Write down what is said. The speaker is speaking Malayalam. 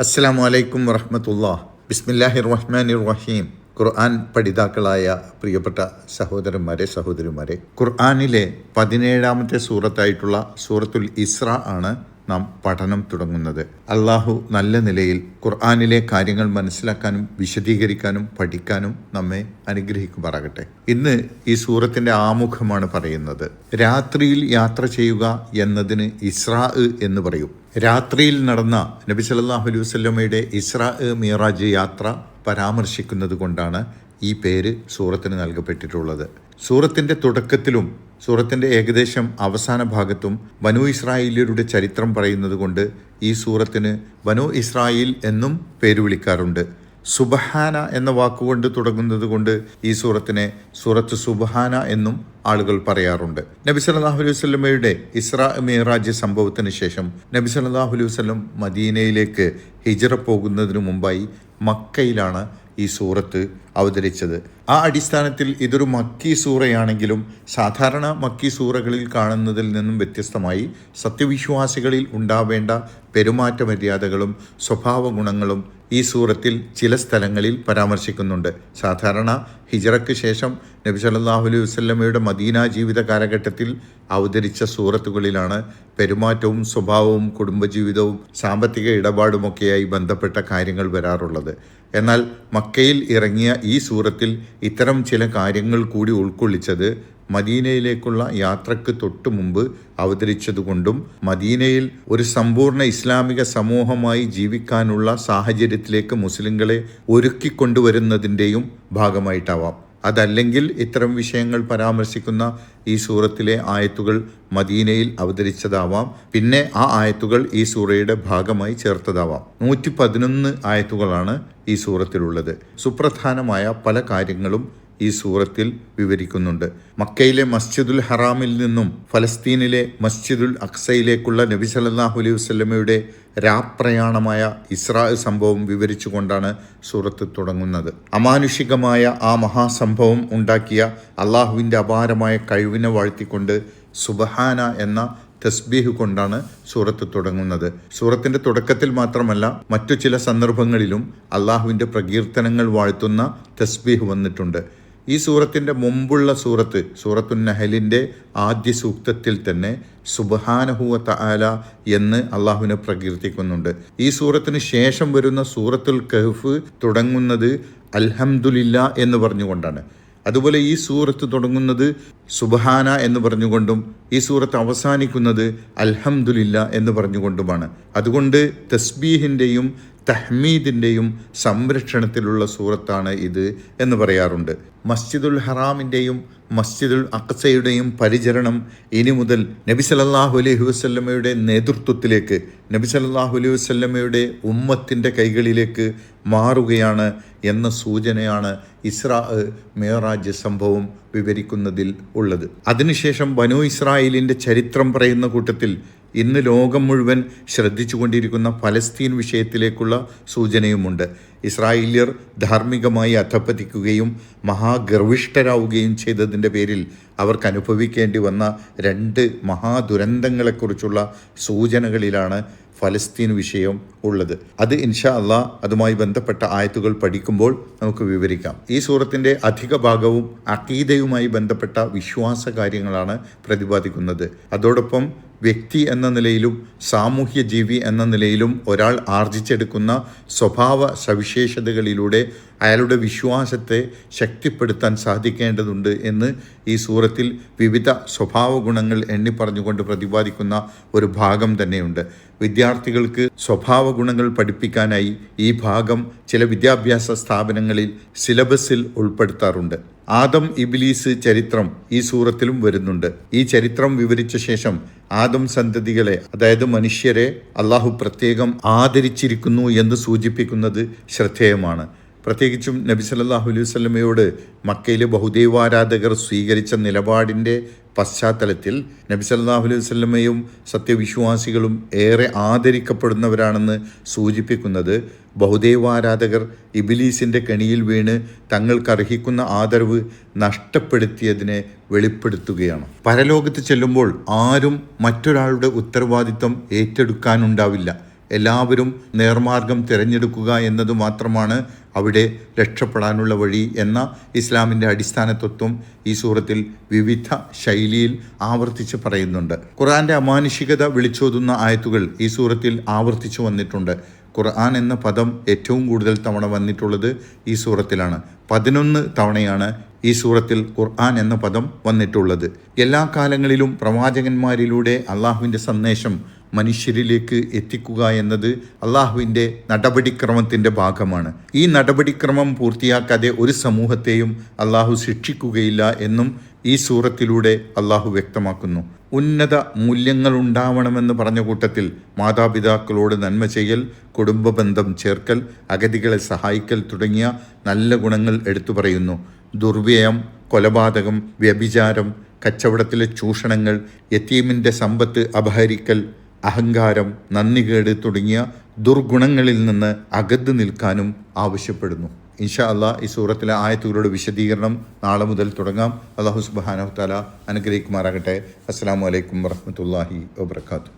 അസ്സലാമു അലൈക്കും വറഹ്മത്തുള്ളാഹി. ബിസ്മില്ലാഹിർ റഹ്മാനിർ റഹീം. ഖുർആൻ പഠിതാക്കളായ പ്രിയപ്പെട്ട സഹോദരന്മാരെ, ഖുർആനിലെ 17ാമത്തെ സൂറത്തായിട്ടുള്ള സൂറത്തുൽ ഇസ്രാ ആണ് നാം പഠനം തുടങ്ങുന്നത്. അള്ളാഹു നല്ല നിലയിൽ ഖുർആനിലെ കാര്യങ്ങൾ മനസ്സിലാക്കാനും വിശദീകരിക്കാനും പഠിക്കാനും നമ്മെ അനുഗ്രഹിക്കുമാറാകട്ടെ. ഇന്ന് ഈ സൂറത്തിന്റെ ആമുഖമാണ് പറയുന്നത്. രാത്രിയിൽ യാത്ര ചെയ്യുക എന്നതിന് ഇസ്രാ എന്ന് പറയും. രാത്രിയിൽ നടന്ന നബി സല്ലല്ലാഹു അലൈഹി വസല്ലമയുടെ ഇസ്രാ മിറാജ് യാത്ര പരാമർശിക്കുന്നത് കൊണ്ടാണ് ഈ പേര് സൂറത്തിന് നൽകപ്പെട്ടിട്ടുള്ളത്. സൂറത്തിന്റെ തുടക്കത്തിലും സൂറത്തിന്റെ ഏകദേശം അവസാന ഭാഗത്തും ബനൂ ഇസ്രായേലിയരുടെ ചരിത്രം പറയുന്നത് കൊണ്ട് ഈ സൂറത്തിന് ബനൂ ഇസ്രായേൽ എന്നും പേര് വിളിക്കാറുണ്ട്. സുബ്ഹാന എന്ന വാക്കുകൊണ്ട് തുടങ്ങുന്നത് കൊണ്ട് ഈ സൂറത്തിനെ സൂറത്ത് സുബ്ഹാന എന്നും ആളുകൾ പറയാറുണ്ട്. നബി സല്ലല്ലാഹു അലൈഹി വസല്ലമയുടെ ഇസ്രാ മിറാജ് സംഭവത്തിന് ശേഷം നബി സല്ലല്ലാഹു അലൈഹി വസല്ലം മദീനയിലേക്ക് ഹിജ്റ പോകുന്നതിനു മുമ്പായി മക്കയിലാണ് ഈ സൂറത്ത് അവതരിച്ചത്. ആ അടിസ്ഥാനത്തിൽ ഇതൊരു മക്കി സൂറയാണെങ്കിലും സാധാരണ മക്കി സൂറകളിൽ കാണുന്നതിൽ നിന്നും വ്യത്യസ്തമായി സത്യവിശ്വാസികളിൽ ഉണ്ടാവേണ്ട പെരുമാറ്റ മര്യാദകളും സ്വഭാവ ഗുണങ്ങളും ഈ സൂറത്തിൽ ചില സ്ഥലങ്ങളിൽ പരാമർശിക്കുന്നുണ്ട്. സാധാരണ ഹിജ്റയ്ക്ക് ശേഷം നബി സല്ലല്ലാഹു അലൈഹി വസല്ലമയുടെ മദീന ജീവിത കാലഘട്ടത്തിൽ അവതരിച്ച സൂറത്തുകളിലാണ് പെരുമാറ്റവും സ്വഭാവവും കുടുംബജീവിതവും സാമ്പത്തിക ഇടപാടുമൊക്കെയായി ബന്ധപ്പെട്ട കാര്യങ്ങൾ വരാറുള്ളത്. എന്നാൽ മക്കയിൽ ഇറങ്ങിയ ഈ സൂറത്തിൽ ഇത്തരം ചില കാര്യങ്ങൾ കൂടി ഉൾക്കൊള്ളിച്ചത് മദീനയിലേക്കുള്ള യാത്രക്ക് തൊട്ടു മുമ്പ് അവതരിച്ചതുകൊണ്ടും മദീനയിൽ ഒരു സമ്പൂർണ്ണ ഇസ്ലാമിക സമൂഹമായി ജീവിക്കാനുള്ള സാഹചര്യത്തിലേക്ക് മുസ്ലിങ്ങളെ ഒരുക്കിക്കൊണ്ടുവരുന്നതിൻ്റെയും ഭാഗമായിട്ടാവാം. അതല്ലെങ്കിൽ ഇത്തരം വിഷയങ്ങൾ പരാമർശിക്കുന്ന ഈ സൂറത്തിലെ ആയത്തുകൾ മദീനയിൽ അവതരിച്ചതാവാം. പിന്നെ ആ ആയത്തുകൾ ഈ സൂറയുടെ ഭാഗമായി ചേർത്തതാവാം. 111 ആയത്തുകളാണ് ഈ സൂറത്തിലുള്ളത്. സുപ്രധാനമായ പല കാര്യങ്ങളും ഈ സൂറത്തിൽ വിവരിക്കുന്നുണ്ട്. മക്കയിലെ മസ്ജിദുൽ ഹറാമിൽ നിന്നും ഫലസ്തീനിലെ മസ്ജിദുൽ അഖ്സയിലേക്കുള്ള നബി സല്ലല്ലാഹു അലൈഹി വസല്ലമയുടെ രാപ്രയാണമായ ഇസ്രാ സംഭവം വിവരിച്ചുകൊണ്ടാണ് സൂറത്ത് തുടങ്ങുന്നത്. അമാനുഷികമായ ആ മഹാസംഭവം ഉണ്ടാക്കിയ അള്ളാഹുവിൻ്റെ അപാരമായ കഴിവിനെ വാഴ്ത്തിക്കൊണ്ട് സുബ്ഹാന എന്ന തസ്ബീഹ് കൊണ്ടാണ് സൂറത്ത് തുടങ്ങുന്നത്. സൂറത്തിന്റെ തുടക്കത്തിൽ മാത്രമല്ല മറ്റു ചില സന്ദർഭങ്ങളിലും അള്ളാഹുവിൻ്റെ പ്രകീർത്തനങ്ങൾ വാഴ്ത്തുന്ന തസ്ബീഹ് വന്നിട്ടുണ്ട്. ഈ സൂറത്തിന്റെ മുമ്പുള്ള സൂറത്തുൻ നഹലിന്റെ ആദ്യ സൂക്തത്തിൽ തന്നെ സുബ്ഹാനഹു വ തആല എന്ന് അള്ളാഹുവിനെ പ്രകീർത്തിക്കുന്നുണ്ട്. ഈ സൂറത്തിന് ശേഷം വരുന്ന സൂറത്തുൽ കഹ്ഫ് തുടങ്ങുന്നത് അൽഹംദുലില്ലാ എന്ന് പറഞ്ഞുകൊണ്ടാണ്. അതുപോലെ ഈ സൂറത്ത് തുടങ്ങുന്നത് സുബ്ഹാന എന്ന് പറഞ്ഞുകൊണ്ടും ഈ സൂറത്ത് അവസാനിക്കുന്നത് അൽഹംദുലില്ലാ എന്ന് പറഞ്ഞുകൊണ്ടുമാണ്. അതുകൊണ്ട് തസ്ബീഹിൻ്റെയും തഹ്മീദിൻ്റെയും സംരക്ഷണത്തിലുള്ള സൂറത്താണ് ഇത് എന്ന് പറയാറുണ്ട്. മസ്ജിദുൽ ഹറാമിൻ്റെയും മസ്ജിദുൽ അഖ്സയുടെയും പരിചരണം ഇനി മുതൽ നബി സല്ലല്ലാഹു അലൈഹി വസല്ലമയുടെ നേതൃത്വത്തിലേക്ക് നബി സല്ലല്ലാഹു അലൈഹി വസല്ലമയുടെ ഉമ്മത്തിൻ്റെ കൈകളിലേക്ക് മാറുകയാണ് എന്ന സൂചനയാണ് ഇസ്രാ മിഅ്റാജ് സംഭവം വിവരിക്കുന്നതിൽ ഉള്ളത്. അതിനുശേഷം ബനൂ ഇസ്രായേലിൻ്റെ ചരിത്രം പറയുന്ന കൂട്ടത്തിൽ ഇന്ന് ലോകം മുഴുവൻ ശ്രദ്ധിച്ചുകൊണ്ടിരിക്കുന്ന ഫലസ്തീൻ വിഷയത്തിലേക്കുള്ള സൂചനയുമുണ്ട്. ഇസ്രായേലിയർ ധാർമ്മികമായി അധപ്പതിക്കുകയും മഹാഗർവിഷ്ഠരാവുകയും ചെയ്തതിൻ്റെ പേരിൽ അവർക്ക് അനുഭവിക്കേണ്ടി വന്ന 2 മഹാദുരന്തങ്ങളെക്കുറിച്ചുള്ള സൂചനകളിലാണ് ഫലസ്തീൻ വിഷയം ഉള്ളത്. അത് ഇൻഷാ അള്ളാഹ് അതുമായി ബന്ധപ്പെട്ട ആയത്തുകൾ പഠിക്കുമ്പോൾ നമുക്ക് വിവരിക്കാം. ഈ സൂറത്തിൻ്റെ അധിക ഭാഗവും അഖീദയുമായി ബന്ധപ്പെട്ട വിശ്വാസ കാര്യങ്ങളാണ് പ്രതിപാദിക്കുന്നത്. അതോടൊപ്പം വ്യക്തി എന്ന നിലയിലും സാമൂഹ്യ ജീവി എന്ന നിലയിലും ഒരാൾ ആർജിച്ചെടുക്കുന്ന സ്വഭാവ സവിശേഷതകളിലൂടെ അയാളുടെ വിശ്വാസത്തെ ശക്തിപ്പെടുത്താൻ സാധിക്കേണ്ടതുണ്ട് എന്ന് ഈ സൂറത്തിൽ വിവിധ സ്വഭാവ ഗുണങ്ങൾ എണ്ണിപ്പറഞ്ഞുകൊണ്ട് പ്രതിപാദിക്കുന്ന ഒരു ഭാഗം തന്നെയുണ്ട്. വിദ്യാർത്ഥികൾക്ക് സ്വഭാവ ഗുണങ്ങൾ പഠിപ്പിക്കാനായി ഈ ഭാഗം ചില വിദ്യാഭ്യാസ സ്ഥാപനങ്ങളിൽ സിലബസിൽ ഉൾപ്പെടുത്താറുണ്ട്. ആദം ഇബ്ലീസ് ചരിത്രം ഈ സൂറത്തിലും വരുന്നുണ്ട്. ഈ ചരിത്രം വിവരിച്ച ശേഷം ആദം സന്തതികളെ, അതായത് മനുഷ്യരെ അള്ളാഹു പ്രത്യേകം ആദരിച്ചിരിക്കുന്നു എന്ന് സൂചിപ്പിക്കുന്നത് ശ്രദ്ധേയമാണ്. പ്രത്യേകിച്ചും നബി സല്ലല്ലാഹു അലൈഹി വസല്ലമയോട് മക്കയിലെ ബഹുദൈവാരാധകർ സ്വീകരിച്ച നിലപാടിൻ്റെ പശ്ചാത്തലത്തിൽ നബി സല്ലല്ലാഹു അലൈഹി വസല്ലമയും സത്യവിശ്വാസികളും ഏറെ ആദരിക്കപ്പെടുന്നവരാണെന്ന് സൂചിപ്പിക്കുന്നത് ബഹുദൈവാരാധകർ ഇബ്ലീസിൻ്റെ കെണിയിൽ വീണ് തങ്ങൾക്കർഹിക്കുന്ന ആദരവ് നഷ്ടപ്പെടുത്തിയതിനെ വെളിപ്പെടുത്തുകയാണ്. പരലോകത്ത് ചെല്ലുമ്പോൾ ആരും മറ്റൊരാളുടെ ഉത്തരവാദിത്വം ഏറ്റെടുക്കാനുണ്ടാവില്ല. എല്ലാവരും നേർമാർഗം തിരഞ്ഞെടുക്കുക എന്നത് മാത്രമാണ് അവിടെ രക്ഷപ്പെടാനുള്ള വഴി എന്ന ഇസ്ലാമിൻ്റെ അടിസ്ഥാന തത്വം ഈ സൂറത്തിൽ വിവിധ ശൈലിയിൽ ആവർത്തിച്ച് പറയുന്നുണ്ട്. ഖുർആൻ്റെ അമാനുഷികത വിളിച്ചോതുന്ന ആയത്തുകൾ ഈ സൂറത്തിൽ ആവർത്തിച്ചു വന്നിട്ടുണ്ട്. ഖുർആൻ എന്ന പദം ഏറ്റവും കൂടുതൽ തവണ വന്നിട്ടുള്ളത് ഈ സൂറത്തിലാണ്. 11 തവണയാണ് ഈ സൂറത്തിൽ ഖുർആൻ എന്ന പദം വന്നിട്ടുള്ളത്. എല്ലാ കാലങ്ങളിലും പ്രവാചകന്മാരിലൂടെ അള്ളാഹുവിൻ്റെ സന്ദേശം മനുഷ്യരിലേക്ക് എത്തിക്കുക എന്നത് അള്ളാഹുവിൻ്റെ നടപടിക്രമത്തിൻ്റെ ഭാഗമാണ്. ഈ നടപടിക്രമം പൂർത്തിയാക്കാതെ ഒരു സമൂഹത്തെയും അള്ളാഹു ശിക്ഷിക്കുകയില്ല എന്നും ഈ സൂറത്തിലൂടെ അള്ളാഹു വ്യക്തമാക്കുന്നു. ഉന്നത മൂല്യങ്ങളുണ്ടാവണമെന്ന് പറഞ്ഞ കൂട്ടത്തിൽ മാതാപിതാക്കളോട് നന്മ ചെയ്യൽ, കുടുംബ ബന്ധം ചേർക്കൽ, അഗതികളെ സഹായിക്കൽ തുടങ്ങിയ നല്ല ഗുണങ്ങൾ എടുത്തു പറയുന്നു. ദുർവ്യയം, കൊലപാതകം, വ്യഭിചാരം, കച്ചവടത്തിലെ ചൂഷണങ്ങൾ, യതീമിൻ്റെ സമ്പത്ത് അപഹരിക്കൽ, അഹങ്കാരം, നന്ദികേട് തുടങ്ങിയ ദുർഗുണങ്ങളിൽ നിന്ന് അകന്നു നിൽക്കാനും ആവശ്യപ്പെടുന്നു. ഇൻഷാ അല്ലാഹ് ഈ സൂറത്തിലെ ആയത്തുകളുടെ വിശദീകരണം നാളെ മുതൽ തുടങ്ങാം. അല്ലാഹു സുബ്ഹാനഹു വ തആല അനുഗ്രഹിക്കുമാറാകട്ടെ. അസ്സലാമു അലൈക്കും വറഹ്മത്തുള്ളാഹി വബറകാതുഹു.